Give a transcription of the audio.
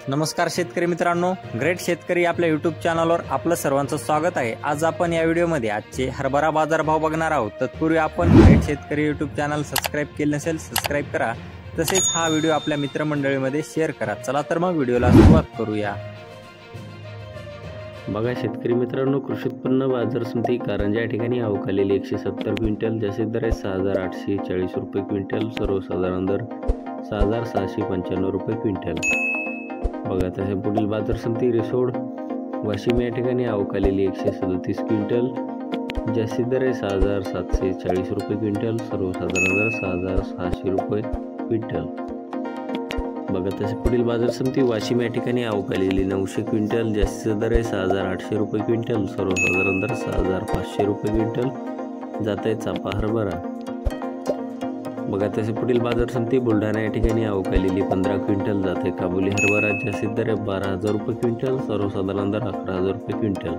नमस्कार शेतकरी मित्रांनो, ग्रेट शेतकरी आपल्या यूट्यूब चॅनलवर आपलं सर्वांचं स्वागत आहे। आज आपण या व्हिडिओमध्ये आजचे हरभरा बाजारभाव बघणार आहोत। तत्पूर्वी आपण ग्रेट शेतकरी यूट्यूब चॅनल सबस्क्राइब केले नसेल सबस्क्राइब करा, तसेच हा व्हिडिओ आपल्या मित्रमंडळीमध्ये शेअर करा। चला तर मग व्हिडिओला सुरुवात करूया। बघा शेतकरी मित्रांनो, कृषी उत्पन्न बाजार समिती कारंजा या ठिकाणी अवकालेली 170 क्विंटल, जास्तीत दर 6840 रुपये क्विंटल, सर्वसाधारण दर 6795 रुपये क्विंटल। बघा तसे पुढील बाजार समिती रिसोड वाशिम या ठिकाणी अवकालेली 137 क्विंटल, जास्तीत दर 6740 रुपये क्विंटल, सर्वसाधारण दर 6600 रुपये क्विंटल। बघा तसे पुढील बाजार समिती वाशिम या ठिकाणी अवकालेली 900 क्विंटल, जास्तीत दर 6800 रुपये क्विंटल, सर्वसाधारण दर 6500 रुपये क्विंटल, जाते चापा हरभरा। बघा तसे पुढील बाजार समिती बुलढाणा या ठिकाणी अवकालेली 15 क्विंटल, जाते काबुली हरभरा, जास्तीत दर 12000 रुपये क्विंटल, सर्वसाधारण दर 11000 रुपये क्विंटल।